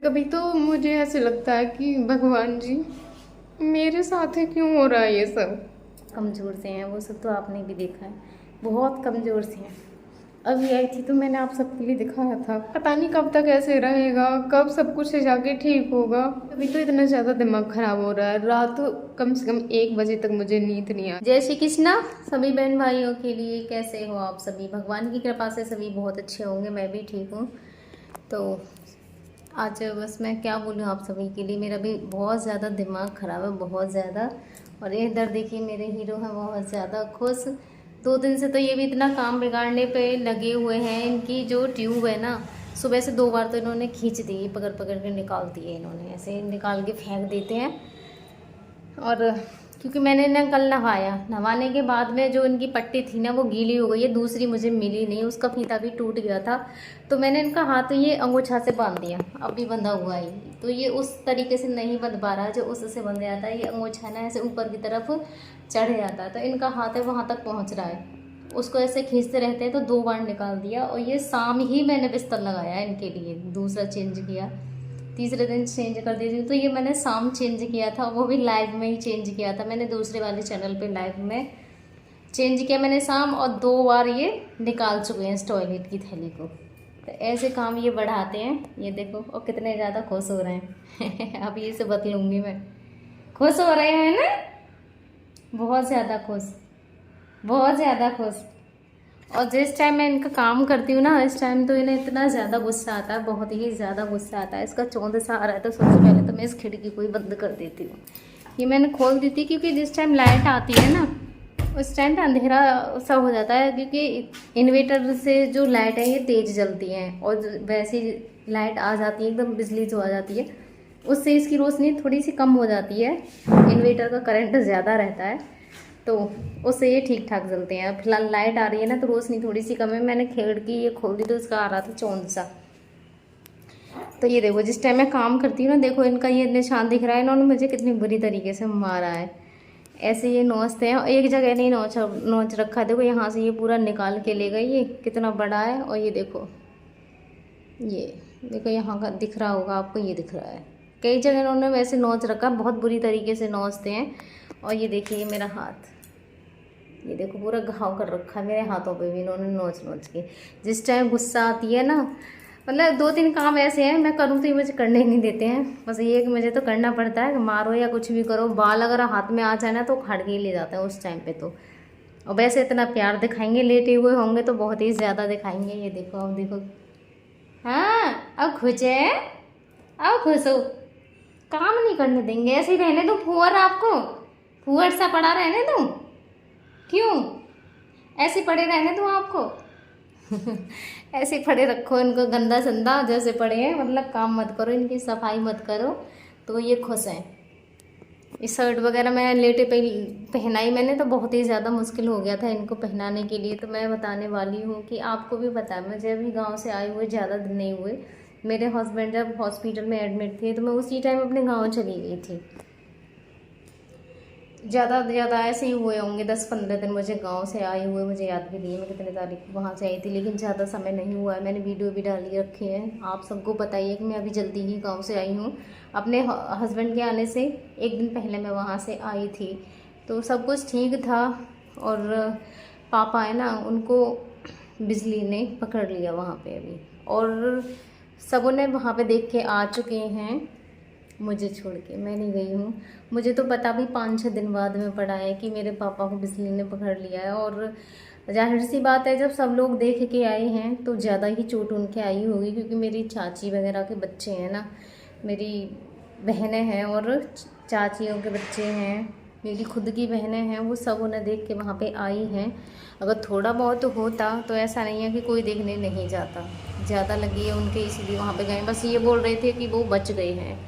कभी तो मुझे ऐसे लगता है कि भगवान जी मेरे साथ ही क्यों हो रहा है ये सब। कमज़ोर से हैं वो सब, तो आपने भी देखा है, बहुत कमज़ोर से हैं। अभी आई थी तो मैंने आप सबके लिए दिखाया था, पता नहीं कब तक ऐसे रहेगा, कब सब कुछ जाके ठीक होगा। अभी तो इतना ज़्यादा दिमाग खराब हो रहा है, रात कम से कम 1 बजे तक मुझे नींद नहीं आ। जय श्री कृष्णा सभी बहन भाइयों के लिए। कैसे हो आप सभी? भगवान की कृपा से सभी बहुत अच्छे होंगे, मैं भी ठीक हूँ। तो आज बस मैं क्या बोलूँ आप सभी के लिए, मेरा भी बहुत ज़्यादा दिमाग ख़राब है, बहुत ज़्यादा। और ये इधर देखिए मेरे हीरो हैं बहुत ज़्यादा खुश। 2 दिन से तो ये भी इतना काम बिगाड़ने पे लगे हुए हैं। इनकी जो ट्यूब है ना, सुबह से 2 बार तो इन्होंने खींच दी, पकड़ पकड़ के निकाल दिए इन्होंने, ऐसे निकाल के फेंक देते हैं। और क्योंकि मैंने ना कल नहाया, नहाने के बाद में जो इनकी पट्टी थी ना वो गीली हो गई है, दूसरी मुझे मिली नहीं, उसका फीता भी टूट गया था। तो मैंने इनका हाथ ये अंगूछा से बांध दिया, अब भी बंधा हुआ है। तो ये उस तरीके से नहीं बंध पा रहा है जो उससे बंध जाता है। ये अंगूछा ना ऐसे ऊपर की तरफ चढ़ जाता है, तो इनका हाथ है वहाँ तक पहुँच रहा है। उसको ऐसे खींचते रहते हैं, तो 2 बार निकाल दिया। और ये शाम ही मैंने बिस्तर लगाया इनके लिए, दूसरा चेंज किया, तीसरे दिन चेंज कर देती हूँ। तो ये मैंने शाम चेंज किया था, वो भी लाइव में ही चेंज किया था मैंने, दूसरे वाले चैनल पे लाइव में चेंज किया मैंने शाम। और 2 बार ये निकाल चुके हैं इस टॉयलेट की थैली को। तो ऐसे काम ये बढ़ाते हैं, ये देखो। और कितने ज़्यादा खुश हो रहे हैं अब ये से बतलूँगी मैं। खुश हो रहे हैं ना, बहुत ज़्यादा खुश, बहुत ज़्यादा खुश। और जिस टाइम मैं इनका काम करती हूँ ना, इस टाइम तो इन्हें इतना ज़्यादा गुस्सा आता है, बहुत ही ज़्यादा गुस्सा आता है। इसका चौंधा आ रहा है तो सबसे पहले तो मैं इस खिड़की को ही बंद कर देती हूँ। ये मैंने खोल दी थी क्योंकि जिस टाइम लाइट आती है ना उस टाइम पे अंधेरा सा हो जाता है, क्योंकि इन्वेटर से जो लाइट है ये तेज़ जलती है। और वैसी लाइट आ जाती है एकदम, बिजली जो आ जाती है उससे इसकी रोशनी थोड़ी सी कम हो जाती है। इन्वेटर का करंट ज़्यादा रहता है तो उससे ये ठीक ठाक जलते हैं। फिलहाल लाइट आ रही है ना तो रोशनी थोड़ी सी कम है। मैंने खिड़की ये खोल दी तो उसका आ रहा था चौंध सा। तो ये देखो जिस टाइम मैं काम करती हूँ ना, देखो इनका ये निशान दिख रहा है, इन्होंने मुझे कितनी बुरी तरीके से मारा है। ऐसे ये नोचते हैं, एक जगह नहीं नोच रखा है। देखो यहाँ से ये पूरा निकाल के ले गई, ये कितना बड़ा है। और ये देखो, ये देखो यहाँ का दिख रहा होगा आपको, ये दिख रहा है। कई जगह इन्होंने वैसे नोच रखा, बहुत बुरी तरीके से नोचते हैं। और ये देखिए ये मेरा हाथ, ये देखो पूरा घाव कर रखा है मेरे हाथों पे भी इन्होंने नोच नोच के। जिस टाइम गुस्सा आती है ना, मतलब 2-3 काम ऐसे हैं मैं करूँ तो ये मुझे करने ही नहीं देते हैं। बस ये है कि मुझे तो करना पड़ता है, मारो या कुछ भी करो। बाल अगर हाथ में आ जाए ना तो उखाड़ के ही ले जाता है उस टाइम पे तो। और वैसे इतना प्यार दिखाएंगे, लेटे हुए होंगे तो बहुत ही ज़्यादा दिखाएंगे। ये देखो, अब देखो, हाँ अब खुश है, अब खुश हो। काम नहीं करने देंगे, ऐसे ही रहने दो फुअर, आपको फुअर सा पड़ा रहने दो। क्यों ऐसे पड़े रहने दूँ आपको ऐसे पड़े रखो इनको, गंदा संदा जैसे पड़े हैं, मतलब काम मत करो, इनकी सफाई मत करो तो ये खुश हैं। इस शर्ट वगैरह मैं लेटे पे पहनाई मैंने तो बहुत ही ज़्यादा मुश्किल हो गया था इनको पहनाने के लिए। तो मैं बताने वाली हूँ कि आपको भी पता है, मुझे अभी गाँव से आए हुए ज़्यादा दिन नहीं हुए। मेरे हस्बैंड जब हॉस्पिटल में एडमिट थे तो मैं उसी टाइम अपने गाँव चली गई थी। ज़्यादा से ज़्यादा ऐसे ही हुए होंगे 10-15 दिन मुझे गांव से आए हुए। मुझे याद भी नहीं है मैं कितने तारीख को वहाँ से आई थी, लेकिन ज़्यादा समय नहीं हुआ है। मैंने वीडियो भी डाली रखी है, आप सबको बताइए कि मैं अभी जल्दी ही गांव से आई हूँ। अपने हस्बैंड के आने से 1 दिन पहले मैं वहाँ से आई थी। तो सब कुछ ठीक था। और पापा है ना, उनको बिजली ने पकड़ लिया वहाँ पर अभी, और सबों ने वहाँ पर देख के आ चुके हैं मुझे छोड़ के। मैं नहीं गई हूँ, मुझे तो पता भी 5-6 दिन बाद में पड़ा है कि मेरे पापा को बिजली ने पकड़ लिया है। और जाहिर सी बात है, जब सब लोग देख के आए हैं तो ज़्यादा ही चोट उनके आई होगी, क्योंकि मेरी चाची वगैरह के बच्चे हैं ना, मेरी बहनें हैं और चाचियों के बच्चे हैं, मेरी खुद की बहनें हैं, वो सब उन्हें देख के वहाँ पे आई हैं। अगर थोड़ा बहुत होता तो ऐसा नहीं है कि कोई देखने नहीं जाता, ज़्यादा लगी है उनके इसलिए वहाँ पे गए। बस ये बोल रहे थे कि वो बच गए हैं,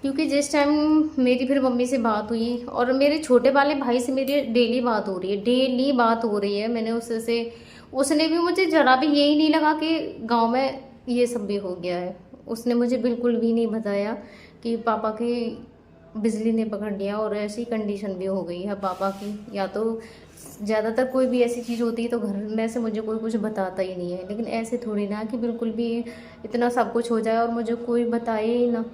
क्योंकि जिस टाइम मेरी फिर मम्मी से बात हुई और मेरे छोटे वाले भाई से मेरी डेली बात हो रही है, डेली बात हो रही है। मैंने उससे, उसने भी मुझे ज़रा भी यही नहीं लगा कि गांव में ये सब भी हो गया है। उसने मुझे बिल्कुल भी नहीं बताया कि पापा की बिजली ने पकड़ लिया और ऐसी कंडीशन भी हो गई है पापा की। या तो ज़्यादातर कोई भी ऐसी चीज़ होती है तो घर में से मुझे कोई कुछ बताता ही नहीं है, लेकिन ऐसे थोड़ी ना कि बिल्कुल भी इतना सब कुछ हो जाए और मुझे कोई बताए ही ना।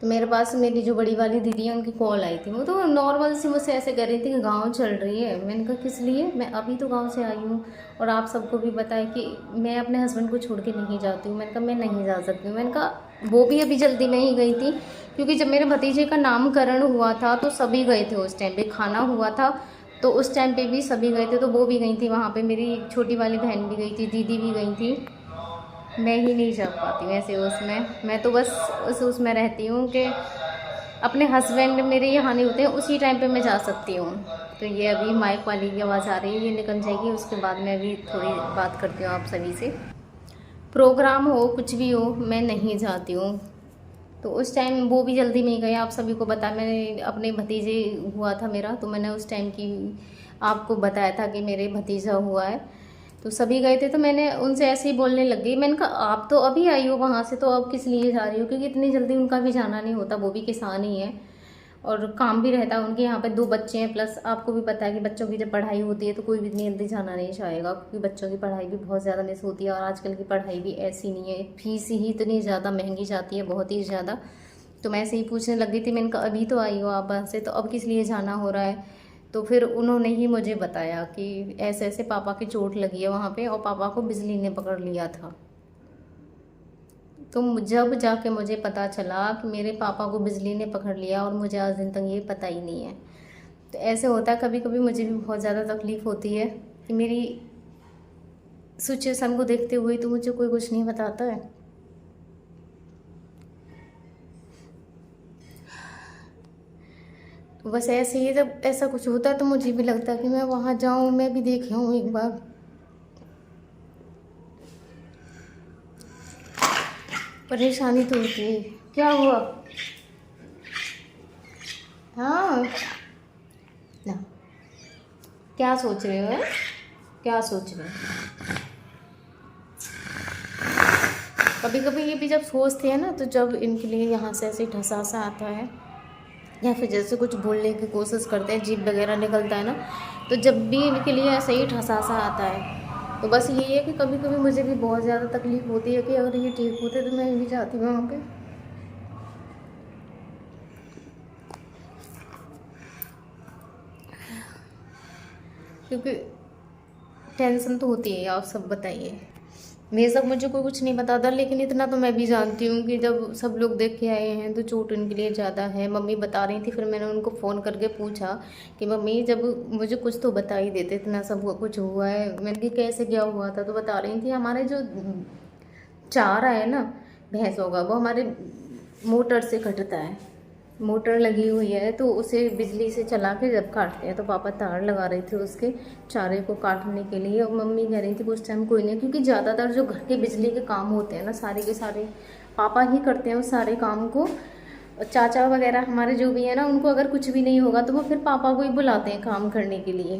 तो मेरे पास मेरी जो बड़ी वाली दीदी है उनकी कॉल आई थी, वो तो नॉर्मल सी मुझसे ऐसे कह रही थी कि गांव चल रही है। मैंने कहा किस लिए, मैं अभी तो गांव से आई हूँ और आप सबको भी पता है कि मैं अपने हस्बैंड को छोड़ के नहीं जाती हूँ। मैंने कहा मैं नहीं जा सकती हूँ। मैंने कहा वो भी अभी जल्दी नहीं गई थी, क्योंकि जब मेरे भतीजे का नामकरण हुआ था तो सभी गए थे, उस टाइम पर खाना हुआ था तो उस टाइम पर भी सभी गए थे, तो वो भी गई थी वहाँ पर, मेरी छोटी वाली बहन भी गई थी, दीदी भी गई थी। मैं ही नहीं जा पाती हूँ ऐसे उसमें। मैं तो बस उसमें रहती हूँ कि अपने हस्बैंड मेरे यहाँ नहीं होते हैं, उसी टाइम पे मैं जा सकती हूँ। तो ये अभी माइक वाली की आवाज़ आ रही है, ये निकल जाएगी, उसके बाद मैं अभी थोड़ी बात करती हूँ आप सभी से। प्रोग्राम हो कुछ भी हो मैं नहीं जाती हूँ। तो उस टाइम वो भी जल्दी नहीं गए, आप सभी को बताया मैंने, अपने भतीजे हुआ था मेरा, तो मैंने उस टाइम की आपको बताया था कि मेरे भतीजा हुआ है, तो सभी गए थे। तो मैंने उनसे ऐसे ही बोलने लग गई, मैंने कहा आप तो अभी आई हो वहाँ से, तो अब किस लिए जा रही हो, क्योंकि इतनी जल्दी उनका भी जाना नहीं होता, वो भी किसान ही है और काम भी रहता है उनके। यहाँ पे 2 बच्चे हैं, प्लस आपको भी पता है कि बच्चों की जब पढ़ाई होती है तो कोई भी इतनी जल्दी जाना नहीं चाहेगा, क्योंकि बच्चों की पढ़ाई भी बहुत ज़्यादा मिस होती है और आजकल की पढ़ाई भी ऐसी नहीं है, फीस ही इतनी ज़्यादा महंगी जाती है, बहुत ही ज़्यादा। तो मैं ऐसे ही पूछने लग गई थी, मैंने कहा अभी तो आई हो आप वहाँ से, तो अब किस लिए जाना हो रहा है। तो फिर उन्होंने ही मुझे बताया कि ऐसे ऐसे पापा की चोट लगी है वहाँ पे और पापा को बिजली ने पकड़ लिया था। तो जब जाके मुझे पता चला कि मेरे पापा को बिजली ने पकड़ लिया और मुझे आज दिन तक ये पता ही नहीं है। तो ऐसे होता है, कभी कभी मुझे भी बहुत ज़्यादा तकलीफ़ होती है कि मेरी सिचुएशन को देखते हुए तो मुझे कोई कुछ नहीं बताता है। तो बस ऐसे ही जब ऐसा कुछ होता है तो मुझे भी लगता है कि मैं वहाँ जाऊँ, मैं भी देख आऊँ एक बार। परेशानी तो होती है। क्या हुआ? हाँ ना, क्या सोच रहे हो? क्या सोच रहे हो? कभी कभी ये भी जब सोचते हैं ना, तो जब इनके लिए यहाँ से ऐसे ठसासा आता है या फिर जैसे कुछ बोलने की कोशिश करते हैं, जीभ वगैरह निकलता है ना, तो जब भी इनके लिए ऐसे ही ठसासा आता है, तो बस यही है कि कभी कभी मुझे भी बहुत ज़्यादा तकलीफ़ होती है कि अगर ये ठीक होते तो मैं भी जाती वहाँ पे। क्योंकि टेंशन तो होती है, आप सब बताइए। मेरे सब मुझे कोई कुछ नहीं बताता, लेकिन इतना तो मैं भी जानती हूँ कि जब सब लोग देख के आए हैं तो चोट उनके लिए ज़्यादा है। मम्मी बता रही थी, फिर मैंने उनको फ़ोन करके पूछा कि मम्मी जब मुझे कुछ तो बता ही देते, इतना सब कुछ हुआ है। मैंने कहा कैसे क्या हुआ था, तो बता रही थी हमारे जो चारा है ना भैंसों का, वो हमारे मोटर से कटता है, मोटर लगी हुई है, तो उसे बिजली से चला के जब काटते हैं तो पापा तार लगा रहे थे उसके चारे को काटने के लिए। और मम्मी कह रही थी कि उस टाइम कोई नहीं, क्योंकि ज़्यादातर जो घर के बिजली के काम होते हैं ना सारे के सारे पापा ही करते हैं उस सारे काम को। चाचा वगैरह हमारे जो भी है ना, उनको अगर कुछ भी नहीं होगा तो वो फिर पापा को ही बुलाते हैं काम करने के लिए,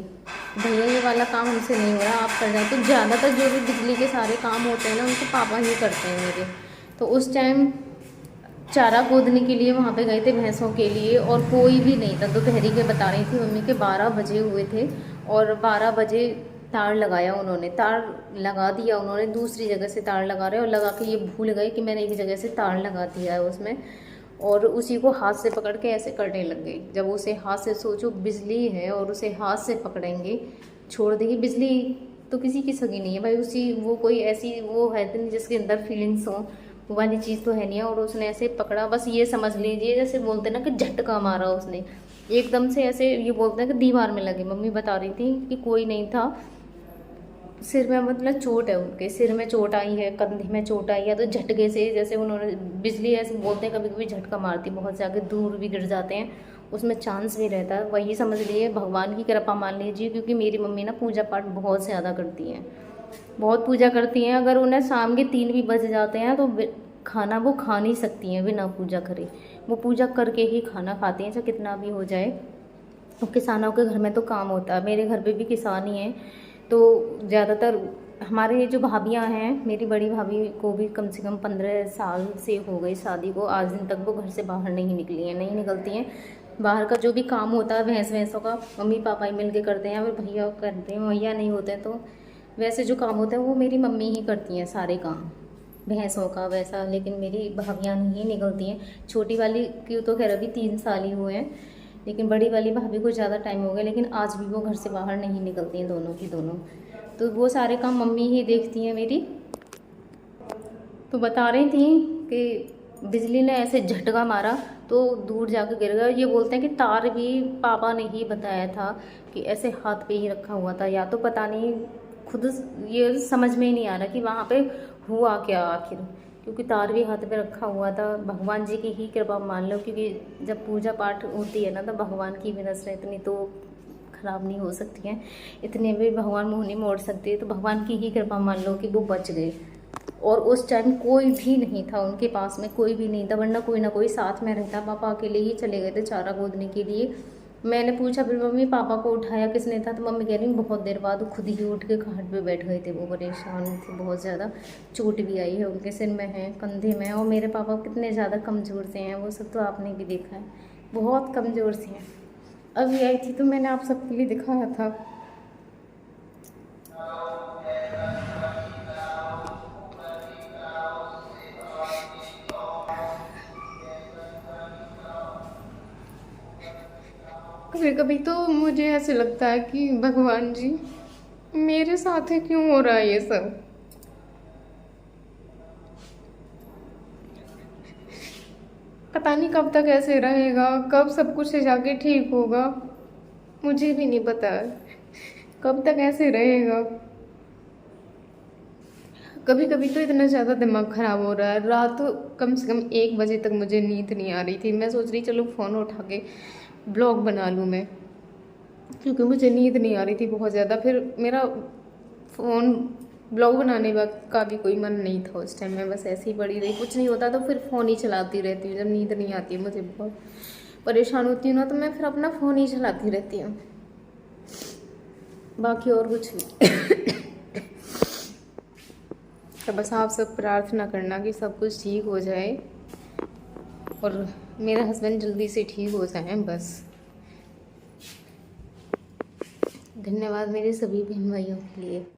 भैया ये वाला काम हमसे नहीं हो रहा आप कर जाओ। तो ज़्यादातर जो भी बिजली के सारे काम होते हैं ना उनको पापा ही करते हैं मेरे। तो उस टाइम चारा खोदने के लिए वहाँ पे गए थे भैंसों के लिए, और कोई भी नहीं था। दोपहरी के बता रही थी मम्मी के 12 बजे हुए थे, और 12 बजे तार लगाया उन्होंने, तार लगा दिया उन्होंने, दूसरी जगह से तार लगा रहे और लगा के ये भूल गए कि मैंने एक जगह से तार लगा दिया है उसमें, और उसी को हाथ से पकड़ के ऐसे करने लग गई। जब उसे हाथ से, सोचो बिजली है और उसे हाथ से पकड़ेंगे, छोड़ देंगे। बिजली तो किसी की सगी नहीं है भाई, उसी वो कोई ऐसी वो है नहीं जिसके अंदर फीलिंग्स हों, वो वाली चीज़ तो है नहीं है। और उसने ऐसे पकड़ा, बस ये समझ लीजिए जैसे बोलते ना कि झटका मारा उसने एकदम से, ऐसे ये बोलते हैं कि दीवार में लगे। मम्मी बता रही थी कि कोई नहीं था, सिर में मतलब चोट है, उनके सिर में चोट आई है, कंधे में चोट आई है, तो झटके से जैसे उन्होंने बिजली ऐसे बोलते हैं कभी कभी झटका मारती, बहुत से आगे दूर भी गिर जाते हैं, उसमें चांस भी रहता है। वही समझ लिए भगवान की कृपा मान लीजिए, क्योंकि मेरी मम्मी ना पूजा पाठ बहुत ज़्यादा करती हैं, बहुत पूजा करती हैं। अगर उन्हें शाम के 3 भी बज जाते हैं तो खाना वो खा नहीं सकती हैं बिना पूजा करे, वो पूजा करके ही खाना खाती हैं, चाहे कितना भी हो जाए। तो किसानों के घर में तो काम होता है, मेरे घर पे भी किसान ही हैं। तो ज़्यादातर हमारे जो भाभियां हैं, मेरी बड़ी भाभी को भी कम से कम 15 साल से हो गई शादी को, आज दिन तक वो घर से बाहर नहीं निकली हैं, नहीं निकलती हैं। बाहर का जो भी काम होता है भैंसों का मम्मी पापा ही मिल के करते हैं, या फिर भैया करते हैं, भैया नहीं होते हैं तो वैसे जो काम होता है वो मेरी मम्मी ही करती हैं सारे काम भैंसों का वैसा। लेकिन मेरी भाभियाँ नहीं निकलती हैं। छोटी वाली की तो खैर अभी 3 साल ही हुए हैं, लेकिन बड़ी वाली भाभी को ज़्यादा टाइम हो गया, लेकिन आज भी वो घर से बाहर नहीं निकलती हैं दोनों की दोनों। तो वो सारे काम मम्मी ही देखती हैं मेरी। तो बता रही थी कि बिजली ने ऐसे झटका मारा तो दूर जाकर गिर गया। ये बोलते हैं कि तार भी पापा ने ही बताया था कि ऐसे हाथ पे ही रखा हुआ था, या तो पता नहीं खुद ये समझ में ही नहीं आ रहा कि वहाँ पे हुआ क्या आखिर, क्योंकि तार भी हाथ पे रखा हुआ था। भगवान जी की ही कृपा मान लो, क्योंकि जब पूजा पाठ होती है ना तो भगवान की भी नज़रें इतनी तो ख़राब नहीं हो सकती हैं, इतने भी भगवान मुँह नहीं मोड़ सकते। तो भगवान की ही कृपा मान लो कि वो बच गए। और उस टाइम कोई भी नहीं था उनके पास में, कोई भी नहीं था, वरना कोई ना कोई साथ में रहता। पापा अकेले ही चले गए थे चारा गोदने के लिए। मैंने पूछा फिर मम्मी पापा को उठाया किसने था, तो मम्मी कह रही बहुत देर बाद खुद ही उठ के खाट पे बैठ गए थे। वो परेशान थे बहुत ज़्यादा, चोट भी आई है उनके सिर में है, कंधे में है। और मेरे पापा कितने ज़्यादा कमज़ोर से हैं वो सब तो आपने भी देखा है, बहुत कमज़ोर से हैं। अभी आई थी तो मैंने आप सबके लिए दिखाया था। कभी कभी तो मुझे ऐसे लगता है कि भगवान जी मेरे साथ ही क्यों हो रहा है ये सब। पता नहीं कब तक ऐसे रहेगा, कब सब कुछ जाके ठीक होगा, मुझे भी नहीं पता है कब तक ऐसे रहेगा। कभी कभी तो इतना ज़्यादा दिमाग ख़राब हो रहा है। रात कम से कम 1 बजे तक मुझे नींद नहीं आ रही थी। मैं सोच रही चलो फ़ोन उठा के ब्लॉग बना लूँ मैं, क्योंकि मुझे नींद नहीं आ रही थी बहुत ज़्यादा। फिर मेरा फ़ोन ब्लॉग बनाने का भी कोई मन नहीं था उस टाइम। मैं बस ऐसे ही पड़ी रही, कुछ नहीं होता तो फिर फ़ोन ही चलाती रहती हूँ। जब नींद नहीं आती है, मुझे बहुत परेशान होती हूँ ना, तो मैं फिर अपना फ़ोन ही चलाती रहती हूँ, बाकी और कुछ नहीं। तो बस आप सब प्रार्थना करना कि सब कुछ ठीक हो जाए और मेरा हस्बैंड जल्दी से ठीक हो जाए बस। धन्यवाद मेरे सभी बहन भाइयों के लिए।